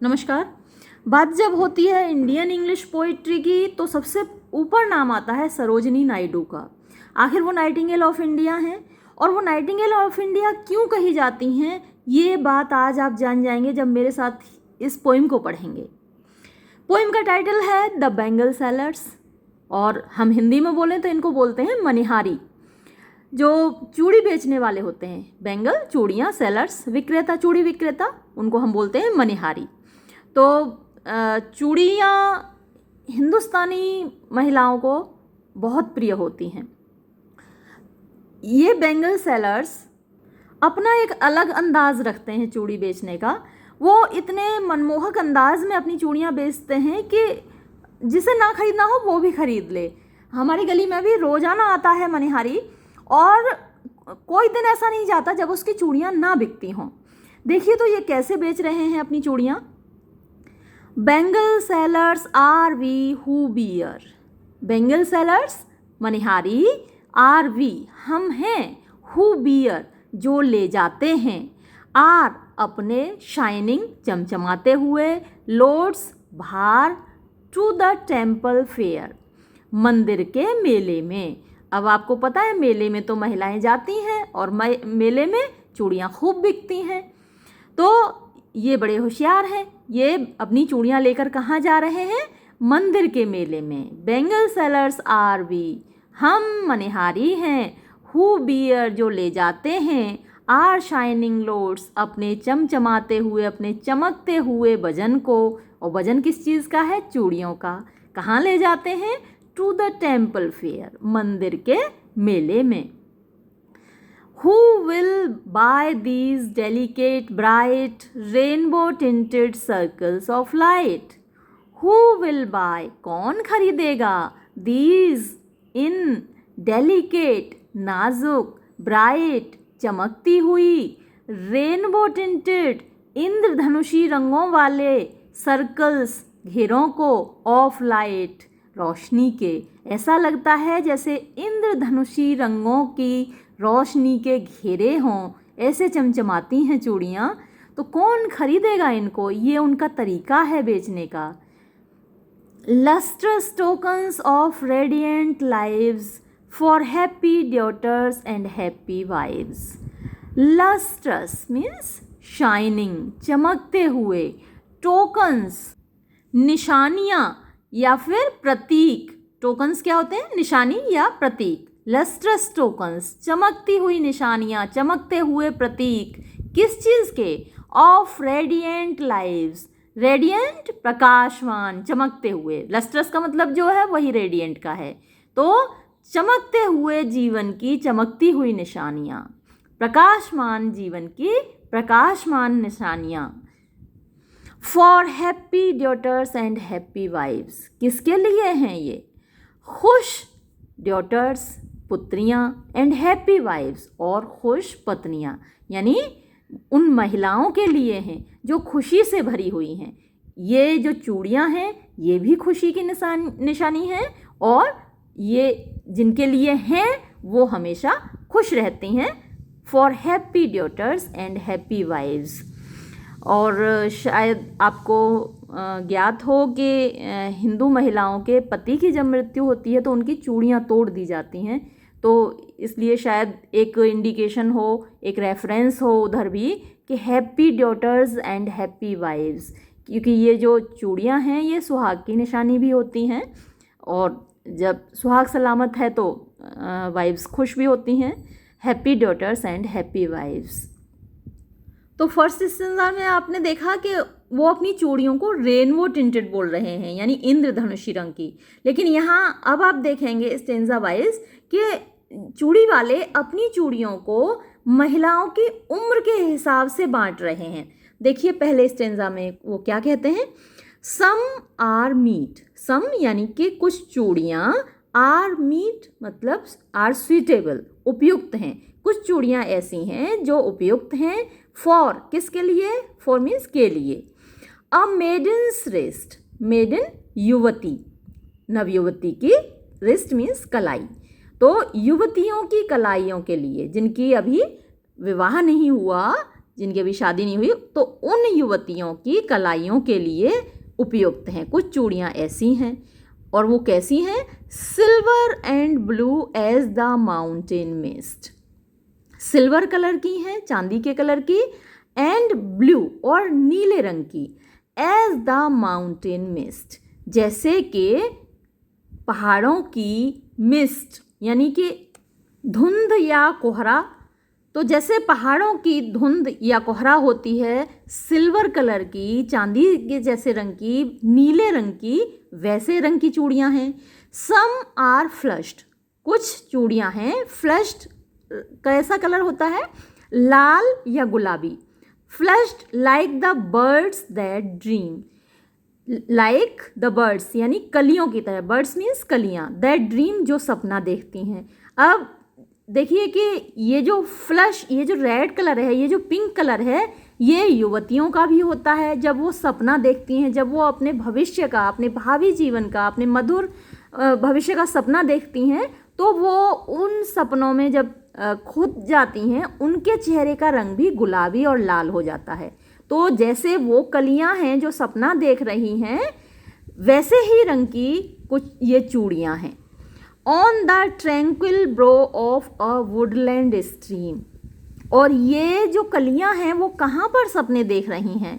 नमस्कार। बात जब होती है इंडियन इंग्लिश पोइट्री की तो सबसे ऊपर नाम आता है सरोजिनी नायडू का। आखिर वो नाइटिंगेल ऑफ इंडिया हैं और वो नाइटिंगेल ऑफ इंडिया क्यों कही जाती हैं, ये बात आज आप जान जाएंगे जब मेरे साथ इस पोइम को पढ़ेंगे। पोइम का टाइटल है द बेंगल सेलर्स और हम हिंदी में बोलें तो इनको बोलते हैं मनिहारी। जो चूड़ी बेचने वाले होते हैं, बेंगल चूड़ियाँ, सेलर्स विक्रेता, चूड़ी विक्रेता, उनको हम बोलते हैं मनिहारी। तो चूड़ियाँ हिंदुस्तानी महिलाओं को बहुत प्रिय होती हैं। ये बेंगल सेलर्स अपना एक अलग अंदाज रखते हैं चूड़ी बेचने का। वो इतने मनमोहक अंदाज में अपनी चूड़ियाँ बेचते हैं कि जिसे ना खरीदना हो वो भी खरीद ले। हमारी गली में भी रोज़ाना आता है मनिहारी और कोई दिन ऐसा नहीं जाता जब उसकी चूड़ियाँ ना बिकती हों। देखिए तो ये कैसे बेच रहे हैं अपनी चूड़ियाँ। Bangle sellers are we who bear, bangle sellers मनिहारी, आर वी हम हैं, हु बियर जो ले जाते हैं, आर अपने शाइनिंग चमचमाते हुए, लोड्स भार, टू द टेम्पल फेयर मंदिर के मेले में। अब आपको पता है मेले में तो महिलाएं जाती हैं और मेले में चूड़ियाँ खूब बिकती हैं। तो ये बड़े होशियार हैं, ये अपनी चूड़ियाँ लेकर कहाँ जा रहे हैं? मंदिर के मेले में। बेंगल सेलर्स आर वी हम मनिहारी हैं, हु बियर जो ले जाते हैं, आर शाइनिंग लोड्स अपने चमचमाते हुए, अपने चमकते हुए वजन को। और वजन किस चीज़ का है? चूड़ियों का। कहाँ ले जाते हैं? टू द टेम्पल फेयर मंदिर के मेले में। Who will buy these delicate, bright, rainbow-tinted circles of light? Who will buy? कौन खरीदेगा? These in delicate, नाजुक, bright, चमकती हुई, rainbow-tinted, इंद्रधनुषी रंगों वाले सर्कल्स, घेरों को, ऑफ लाइट, रोशनी के। ऐसा लगता है जैसे इंद्रधनुषी रंगों की रोशनी के घेरे हों, ऐसे चमचमाती हैं चूड़ियाँ। तो कौन खरीदेगा इनको? ये उनका तरीका है बेचने का। Lustrous tokens of radiant lives for happy daughters and happy wives. Lustrous means shining, चमकते हुए, टोकन्स निशानियाँ या फिर प्रतीक। टोकन्स क्या होते हैं? निशानी या प्रतीक। लस्ट्रस टोकन्स चमकती हुई निशानियाँ, चमकते हुए प्रतीक। किस चीज़ के? ऑफ रेडिएंट लाइव्स, रेडिएंट प्रकाशवान, चमकते हुए। लस्ट्रस का मतलब जो है वही रेडिएंट का है। तो चमकते हुए जीवन की चमकती हुई निशानियाँ, प्रकाशमान जीवन की प्रकाशमान निशानियाँ। For happy daughters and happy wives, किसके लिए हैं ये? खुश डॉटर्स पुत्रियाँ, एंड हैप्पी वाइव्स और खुश पत्नियाँ, यानी उन महिलाओं के लिए हैं जो खुशी से भरी हुई हैं। ये जो चूड़ियाँ हैं ये भी खुशी की निशानी है और ये जिनके लिए हैं वो हमेशा खुश रहती हैं। For happy daughters and happy wives. और शायद आपको ज्ञात हो कि हिंदू महिलाओं के पति की जब मृत्यु होती है तो उनकी चूड़ियाँ तोड़ दी जाती हैं। तो इसलिए शायद एक इंडिकेशन हो, एक रेफरेंस हो उधर भी कि happy daughters and happy wives, क्योंकि ये जो चूड़ियाँ हैं ये सुहाग की निशानी भी होती हैं और जब सुहाग सलामत है तो वाइव्स खुश भी होती हैं। Happy daughters and happy wives. तो फर्स्ट स्टेंजा में आपने देखा कि वो अपनी चूड़ियों को रेनबो टिंटेड बोल रहे हैं, यानी इंद्रधनुषी रंग की। लेकिन यहाँ अब आप देखेंगे स्टेंजा वाइज कि चूड़ी वाले अपनी चूड़ियों को महिलाओं की उम्र के हिसाब से बांट रहे हैं। देखिए पहले स्टेंजा में वो क्या कहते हैं? सम आर मीट, सम यानी कि कुछ चूड़ियाँ, आर मीट मतलब आर सुइटेबल, उपयुक्त हैं। कुछ चूड़ियाँ ऐसी हैं जो उपयुक्त हैं। फॉर किसके लिए? फॉर मीन्स के लिए। अ मेडन्स रिस्ट, मेडन युवती, नवयुवती की, रिस्ट मीन्स कलाई। तो युवतियों की कलाइयों के लिए, जिनकी अभी विवाह नहीं हुआ, जिनकी अभी शादी नहीं हुई, तो उन युवतियों की कलाइयों के लिए उपयुक्त हैं। कुछ चूड़ियाँ ऐसी हैं, और वो कैसी हैं? Silver and blue as the mountain mist, silver colour की हैं, चांदी के कलर की, एंड ब्लू और नीले रंग की, एज द माउंटेन मिस्ट, जैसे कि पहाड़ों की मिस्ट यानी कि धुंध या कोहरा। तो जैसे पहाड़ों की धुंध या कोहरा होती है सिल्वर कलर की, चांदी के जैसे रंग की, नीले रंग की, वैसे रंग की चूड़ियाँ हैं। सम आर फ्लश्ड, कुछ चूड़ियाँ हैं फ्लश्ड। कैसा कलर होता है? लाल या गुलाबी। Flushed like the birds that dream, like the birds यानी कलियों की तरह, बर्ड्स मीन्स कलियाँ, दैट ड्रीम जो सपना देखती हैं। अब देखिए कि ये जो फ्लश, ये जो रेड कलर है, ये जो पिंक कलर है, ये युवतियों का भी होता है जब वो सपना देखती हैं, जब वो अपने भविष्य का, अपने भावी जीवन का, अपने मधुर भविष्य का सपना देखती हैं, तो वो उन सपनों में जब खुद जाती हैं, उनके चेहरे का रंग भी गुलाबी और लाल हो जाता है। तो जैसे वो कलियां हैं जो सपना देख रही हैं, वैसे ही रंग की कुछ ये चूड़ियां हैं। On the tranquil bro of a Woodland stream, और ये जो कलियां हैं वो कहाँ पर सपने देख रही हैं?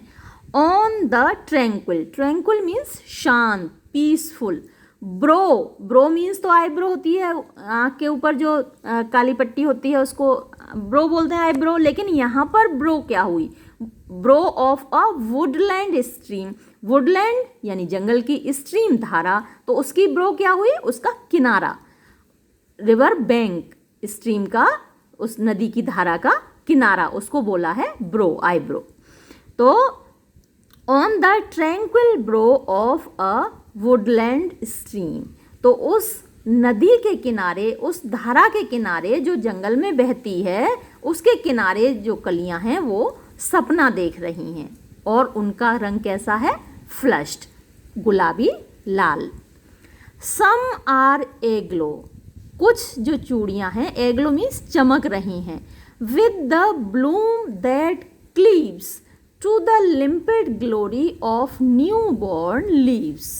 On the tranquil, tranquil means शांत, पीसफुल। ब्रो, ब्रो मीन्स तो आईब्रो होती है, आँख के ऊपर जो काली पट्टी होती है उसको ब्रो बोलते हैं, आईब्रो। लेकिन यहाँ पर ब्रो क्या हुई? Bro of a Woodland stream, Woodland यानी जंगल की, स्ट्रीम धारा, तो उसकी ब्रो क्या हुई? उसका किनारा, रिवर बैंक, स्ट्रीम का, उस नदी की धारा का किनारा, उसको बोला है ब्रो, आईब्रो। तो on the tranquil bro of a Woodland stream, तो उस नदी के किनारे, उस धारा के किनारे जो जंगल में बहती है, उसके किनारे जो कलियां हैं वो सपना देख रही हैं, और उनका रंग कैसा है? फ्लश्ड, गुलाबी लाल। सम आर एग्लो, कुछ जो चूड़ियां हैं, एग्लो मीन्स चमक रही हैं, with the bloom that cleaves to the limpid glory of new born leaves.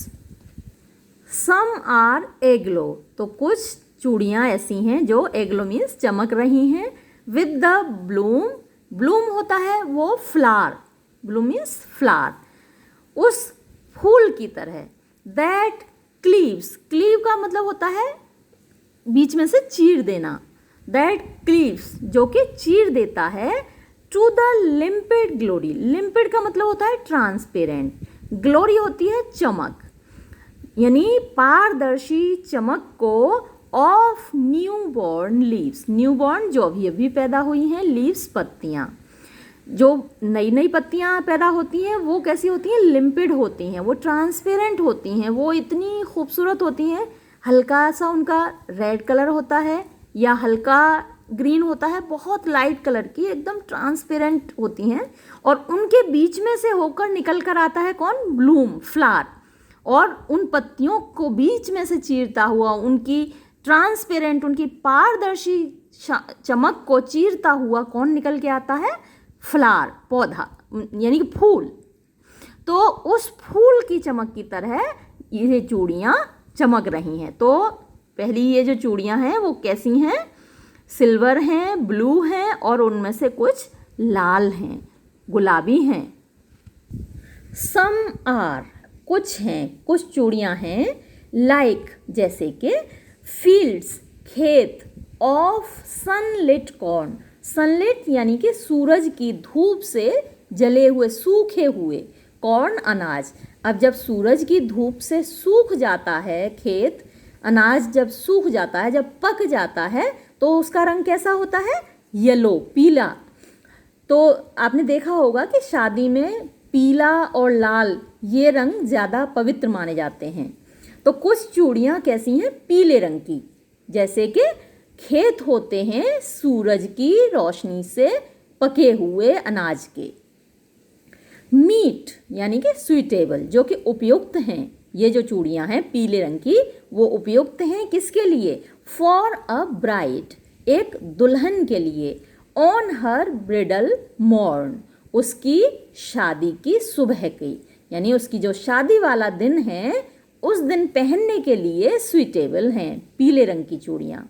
Some are aglow, तो कुछ चूड़ियाँ ऐसी हैं जो एग्लो मीन्स चमक रही हैं, विद द ब्लूम, ब्लूम होता है वो फ्लावर, ब्लूम मीन्स फ्लावर, उस फूल की तरह। दैट क्लीव्स, क्लीव का मतलब होता है बीच में से चीर देना, दैट क्लीव्स जो कि चीर देता है, to the limpid glory, limpid का मतलब होता है ट्रांसपेरेंट, ग्लोरी होती है चमक, यानी पारदर्शी चमक को, of new born leaves, new born जो अभी अभी पैदा हुई हैं, लीव्स पत्तियाँ, जो नई नई पत्तियाँ पैदा होती हैं वो कैसी होती हैं? लिम्पिड होती हैं, वो ट्रांसपेरेंट होती हैं, वो इतनी खूबसूरत होती हैं, हल्का सा उनका रेड कलर होता है या हल्का ग्रीन होता है, बहुत लाइट कलर की, एकदम ट्रांसपेरेंट होती हैं, और उनके बीच में से होकर निकल कर आता है कौन? ब्लूम, फ्लावर, और उन पत्तियों को बीच में से चीरता हुआ, उनकी ट्रांसपेरेंट, उनकी पारदर्शी चमक को चीरता हुआ कौन निकल के आता है? फ्लावर, पौधा यानी कि फूल। तो उस फूल की चमक की तरह ये चूड़ियाँ चमक रही हैं। तो पहली ये जो चूड़ियाँ हैं वो कैसी हैं? सिल्वर हैं, ब्लू हैं, और उनमें से कुछ लाल हैं, गुलाबी हैं। सम आर, कुछ हैं, कुछ चूड़ियाँ हैं, लाइक जैसे कि फील्ड्स, खेत, ऑफ सनलिट कॉर्न, सनलिट यानी कि सूरज की धूप से जले हुए, सूखे हुए, कॉर्न अनाज। अब जब सूरज की धूप से सूख जाता है खेत, अनाज जब सूख जाता है, जब पक जाता है, तो उसका रंग कैसा होता है? येलो, पीला। तो आपने देखा होगा कि शादी में पीला और लाल ये रंग ज़्यादा पवित्र माने जाते हैं। तो कुछ चूड़ियाँ कैसी हैं? पीले रंग की, जैसे कि खेत होते हैं सूरज की रोशनी से पके हुए अनाज के। मीट यानी कि सुइटेबल, जो कि उपयुक्त हैं। ये जो चूड़ियाँ हैं पीले रंग की, वो उपयुक्त हैं किसके लिए? फॉर अ ब्राइड, एक दुल्हन के लिए। ऑन हर ब्रिडल मॉर्न, उसकी शादी की सुबह की, यानी उसकी जो शादी वाला दिन है उस दिन पहनने के लिए सुइटेबल हैं पीले रंग की चूड़ियाँ।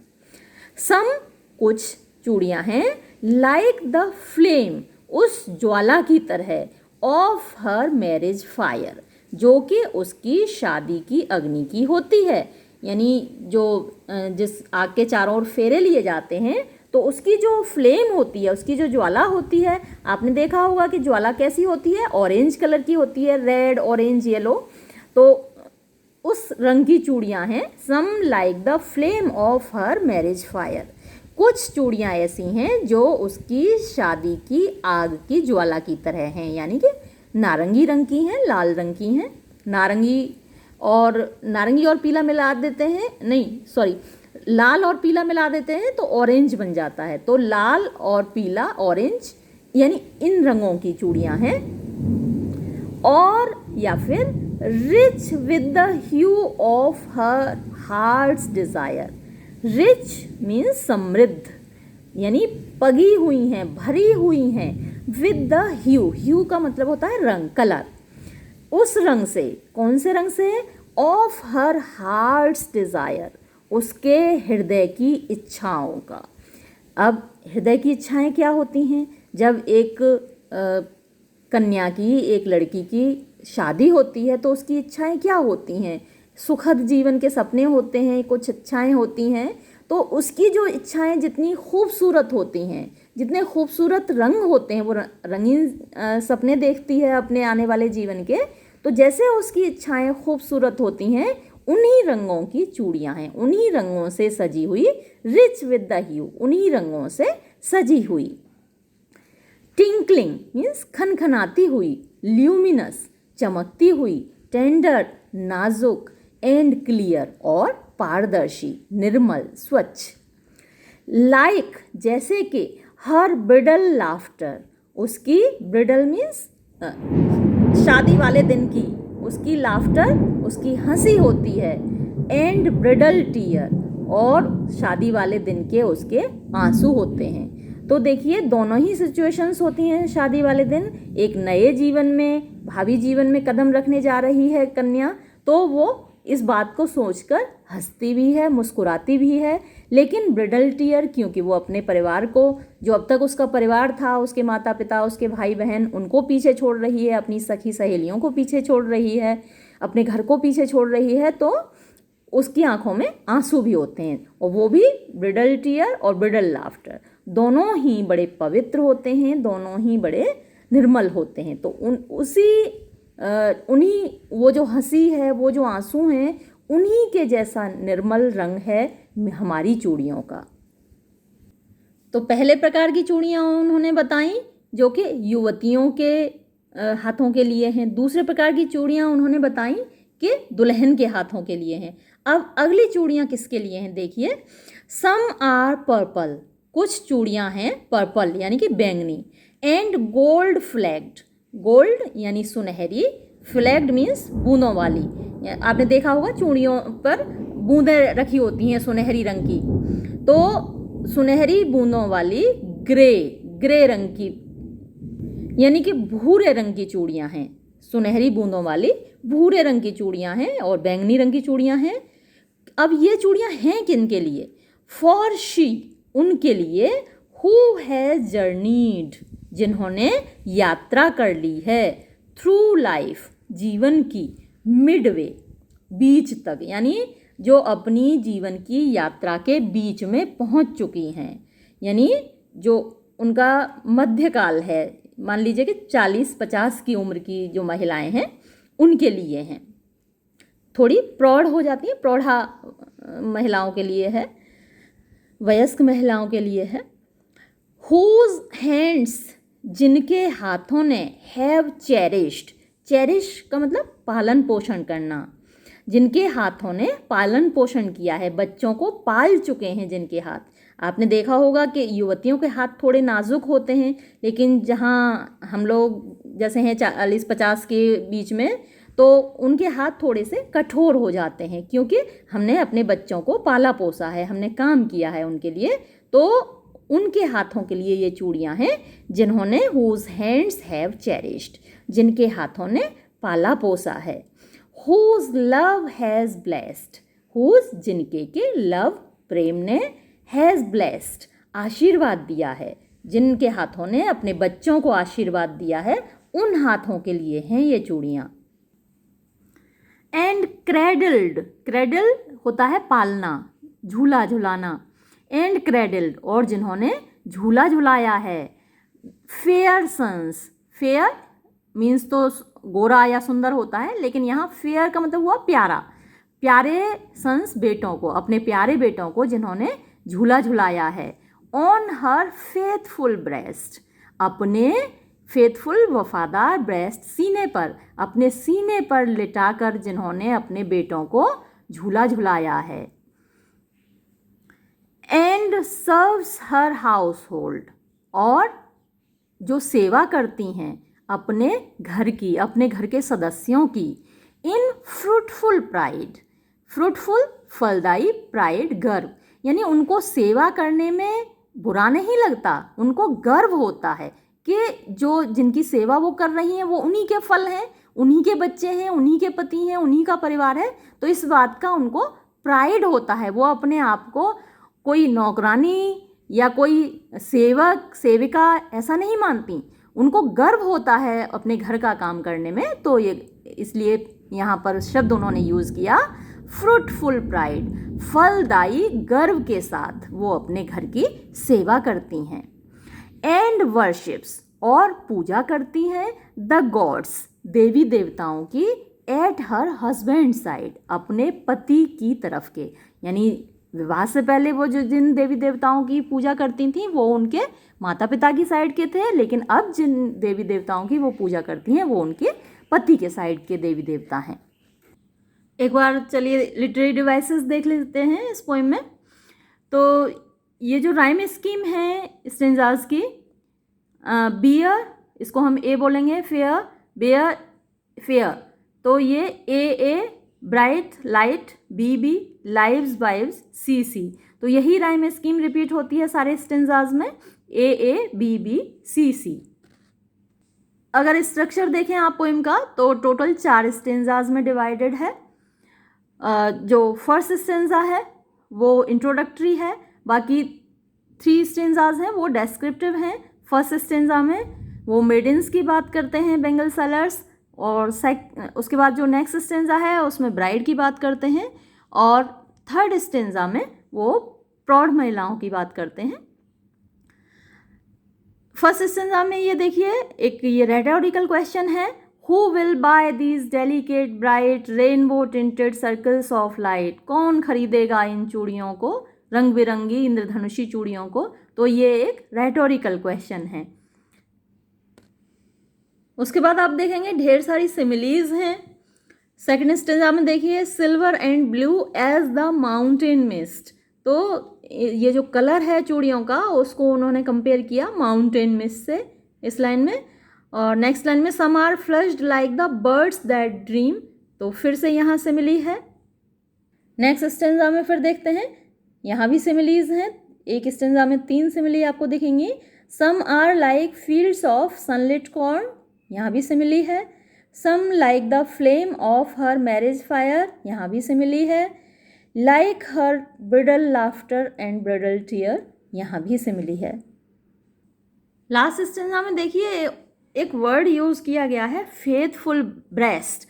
सम, कुछ चूड़ियाँ हैं, लाइक द फ्लेम, उस ज्वाला की तरह, ऑफ हर मैरिज फायर, जो कि उसकी शादी की अग्नि की होती है। यानी जो जिस आग के चारों ओर फेरे लिए जाते हैं तो उसकी जो फ्लेम होती है, उसकी जो ज्वाला होती है, आपने देखा होगा कि ज्वाला कैसी होती है, ऑरेंज कलर की होती है, रेड ऑरेंज येलो, तो उस रंग की चूड़ियाँ हैं। Some like the flame of her marriage fire, कुछ चूड़ियाँ ऐसी हैं जो उसकी शादी की आग की ज्वाला की तरह हैं, यानी कि नारंगी रंग की हैं, लाल रंग की हैं। नारंगी और पीला मिला देते हैं, नहीं सॉरी, लाल और पीला मिला देते हैं तो ऑरेंज बन जाता है। तो लाल और पीला ऑरेंज यानी इन रंगों की चूड़ियाँ हैं। और या फिर rich with the hue of her heart's desire, rich means समृद्ध, यानी पगी हुई हैं, भरी हुई हैं, विद द ह्यू, ह्यू का मतलब होता है रंग, कलर, उस रंग से, कौन से रंग से, ऑफ हर हार्ट्स डिजायर, उसके हृदय की इच्छाओं का। अब हृदय की इच्छाएं क्या होती हैं? जब एक कन्या की, एक लड़की की शादी होती है तो उसकी इच्छाएं क्या होती हैं? सुखद जीवन के सपने होते हैं, कुछ इच्छाएं होती हैं। तो उसकी जो इच्छाएं जितनी खूबसूरत होती हैं, जितने खूबसूरत रंग होते हैं, वो रंगीन सपने देखती है अपने आने वाले जीवन के, तो जैसे उसकी इच्छाएं खूबसूरत होती हैं, उन्हीं रंगों की चूड़ियां हैं, उन्हीं रंगों से सजी हुई, रिच विद द ह्यू, उन्हीं रंगों से सजी हुई। टिंकलिंग मीन्स खनखनाती हुई, ल्यूमिनस चमकती हुई, टेंडर नाजुक, एंड क्लियर और पारदर्शी, निर्मल, स्वच्छ। लाइक जैसे कि, हर ब्रिडल लाफ्टर, उसकी ब्रिडल मीन्स शादी वाले दिन की, उसकी लाफ्टर, उसकी हंसी होती है, एंड ब्रिडल टीयर, और शादी वाले दिन के उसके आंसू होते हैं। तो देखिए दोनों ही सिचुएशंस होती हैं शादी वाले दिन। एक नए जीवन में, भावी जीवन में कदम रखने जा रही है कन्या, तो वो इस बात को सोचकर हंसती भी है, मुस्कुराती भी है, लेकिन ब्रिडल टीयर, क्योंकि वो अपने परिवार को, जो अब तक उसका परिवार था, उसके माता पिता, उसके भाई बहन, उनको पीछे छोड़ रही है, अपनी सखी सहेलियों को पीछे छोड़ रही है, अपने घर को पीछे छोड़ रही है, तो उसकी आंखों में आंसू भी होते हैं, और वो भी ब्रिडल टीयर और ब्रिडल लाफ्टर, दोनों ही बड़े पवित्र होते हैं, दोनों ही बड़े निर्मल होते हैं। तो उन्हीं, वो जो हंसी है, वो जो आंसू हैं, उन्हीं के जैसा निर्मल रंग है हमारी चूड़ियों का। तो पहले प्रकार की चूड़ियाँ उन्होंने बताई जो कि युवतियों के हाथों के लिए हैं। दूसरे प्रकार की चूड़ियाँ उन्होंने बताई कि दुल्हन के हाथों के लिए हैं। अब अगली चूड़ियाँ किसके लिए हैं देखिए। सम आर पर्पल, कुछ चूड़ियाँ हैं पर्पल यानी कि बैंगनी, एंड गोल्ड फ्लैग्ड, गोल्ड यानी सुनहरी, फ्लैग्ड मीन्स बूंदों वाली। आपने देखा होगा चूड़ियों पर बूंदें रखी होती हैं सुनहरी रंग की, तो सुनहरी बूंदों वाली ग्रे रंग की, यानी कि भूरे रंग की चूड़ियाँ हैं। सुनहरी बूंदों वाली भूरे रंग की चूड़ियाँ हैं और बैंगनी रंग की चूड़ियाँ हैं। अब ये चूड़ियाँ हैं किन के लिए? फॉर शी, उनके लिए, हु हैज जर्नीड, जिन्होंने यात्रा कर ली है, थ्रू लाइफ, जीवन की, मिडवे, बीच तक, यानी जो अपनी जीवन की यात्रा के बीच में पहुंच चुकी हैं, यानी जो उनका मध्यकाल है, मान लीजिए कि 40-50 की उम्र की जो महिलाएं हैं उनके लिए हैं। थोड़ी प्रौढ़ हो जाती हैं, प्रौढ़ा महिलाओं के लिए है, वयस्क महिलाओं के लिए है। हुज हैंड्स, जिनके हाथों ने, हैव चेरिश्ड, चेरिश का मतलब पालन पोषण करना, जिनके हाथों ने पालन पोषण किया है, बच्चों को पाल चुके हैं जिनके हाथ। आपने देखा होगा कि युवतियों के हाथ थोड़े नाजुक होते हैं, लेकिन जहाँ हम लोग जैसे हैं 40-50 के बीच में, तो उनके हाथ थोड़े से कठोर हो जाते हैं, क्योंकि हमने अपने बच्चों को पाला पोसा है, हमने काम किया है उनके लिए, तो उनके हाथों के लिए ये चूड़ियाँ हैं जिन्होंने whose hands have cherished, जिनके हाथों ने पाला पोसा है। whose love has blessed, whose जिनके के love प्रेम ने has blessed आशीर्वाद दिया है, जिनके हाथों ने अपने बच्चों को आशीर्वाद दिया है, उन हाथों के लिए हैं ये चूड़ियाँ। एंड क्रेडल्ड, क्रेडल होता है पालना, झूला झुलाना, एंड क्रेडल्ड और जिन्होंने झूला झुलाया है। फेयर सन्स, फेयर मीन्स तो गोरा या सुंदर होता है, लेकिन यहाँ फेयर का मतलब हुआ प्यारा, प्यारे सन्स बेटों को, अपने प्यारे बेटों को जिन्होंने झूला झुलाया है। ऑन हर फेथफुल ब्रेस्ट, अपने फेथफुल वफादार ब्रेस्ट सीने पर, अपने सीने पर लिटाकर जिन्होंने अपने बेटों को झूला झुलाया है। And serves her house hold, और जो सेवा करती हैं अपने घर की, अपने घर के सदस्यों की। इन फ्रूटफुल प्राइड, फ्रूटफुल फलदायी, प्राइड गर्व, यानी उनको सेवा करने में बुरा नहीं लगता, उनको गर्व होता है कि जो जिनकी सेवा वो कर रही हैं वो उन्हीं के फल हैं, उन्हीं के बच्चे हैं, उन्हीं के पति हैं, उन्हीं का परिवार है। तो इस बात का उनको प्राइड होता है, वो अपने आप को कोई नौकरानी या कोई सेवक सेविका ऐसा नहीं मानती, उनको गर्व होता है अपने घर का काम करने में। तो ये इसलिए यहाँ पर शब्द उन्होंने यूज़ किया फ्रूटफुल प्राइड, फलदायी गर्व के साथ वो अपने घर की सेवा करती हैं। एंड वर्शिप्स, और पूजा करती हैं द गॉड्स, देवी देवताओं की, एट हर हस्बैंड साइड, अपने पति की तरफ के, यानी विवाह से पहले वो जो जिन देवी देवताओं की पूजा करती थी वो उनके माता पिता की साइड के थे, लेकिन अब जिन देवी देवताओं की वो पूजा करती हैं वो उनके पति के साइड के देवी देवता हैं। एक बार चलिए लिटरेरी डिवाइसेस देख लेते हैं इस पोइम में। तो ये जो राइम स्कीम है स्टेंजास की, बियर इसको हम ए बोलेंगे, फेयर बेयर फेयर, तो ये A bright light, B lives wives, C, तो यही राइम स्कीम रिपीट होती है सारे स्टेंजास में, ए बी सी। अगर स्ट्रक्चर देखें आप पोइम का तो टोटल 4 स्टेंजास में डिवाइडेड है। जो फर्स्ट स्टेंजा है वो इंट्रोडक्टरी है, बाकी 3 स्टेंजास हैं वो डेस्क्रिप्टिव हैं। फर्स्ट स्टेंजा में वो मेडिन्स की बात करते हैं, बेंगल सेलर्स, और उसके बाद जो नेक्स्ट स्टेंजा है उसमें ब्राइड की बात करते हैं, और थर्ड स्टेंजा में वो प्रौढ़ महिलाओं की बात करते हैं। फर्स्ट स्टेंजा में ये देखिए एक ये रेटोरिकल क्वेश्चन है, who will buy these delicate bright rainbow tinted circles of light, कौन खरीदेगा इन चूड़ियों को, रंग बिरंगी इंद्रधनुषी चूड़ियों को। तो ये एक रेटोरिकल क्वेश्चन है। उसके बाद आप देखेंगे ढेर सारी सिमिलीज हैं। सेकंड स्टेंजा में देखिए silver and blue as the mountain mist, तो ये जो कलर है चूड़ियों का उसको उन्होंने कंपेयर किया माउंटेन मिस्ट से इस लाइन में। और नेक्स्ट लाइन में some are flushed like the birds that dream, तो फिर से यहाँ सिमिली है। नेक्स्ट स्टेंजा में फिर देखते हैं, यहाँ भी सिमिलीज हैं। एक स्टेंजा में 3 सिमिली आपको दिखेंगी। Some are like fields of sunlit corn, यहाँ भी सिमिली है। Some like the flame of her marriage fire, यहाँ भी सिमिली है। Like her bridal laughter and bridal tear, यहाँ भी सिमिली है। लास्ट स्टेंजा में देखिए एक वर्ड यूज़ किया गया है faithful breast,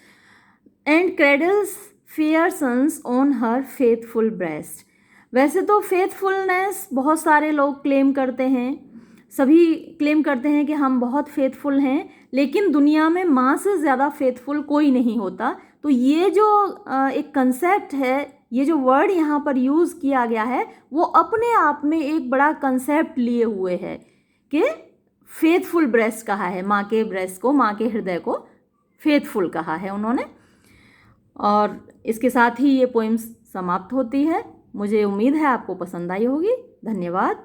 and cradles fair sons on her faithful breast. वैसे तो फेथफुलनेस बहुत सारे लोग क्लेम करते हैं, सभी क्लेम करते हैं कि हम बहुत फेथफुल हैं, लेकिन दुनिया में माँ से ज़्यादा फेथफुल कोई नहीं होता। तो ये जो एक कंसेप्ट है, ये जो वर्ड यहाँ पर यूज़ किया गया है वो अपने आप में एक बड़ा कंसेप्ट लिए हुए है कि फेथफुल ब्रेस्ट कहा है, माँ के ब्रेस्ट को, माँ के हृदय को फेथफुल कहा है उन्होंने। और इसके साथ ही ये पोइम्स समाप्त होती है। मुझे उम्मीद है आपको पसंद आई होगी। धन्यवाद।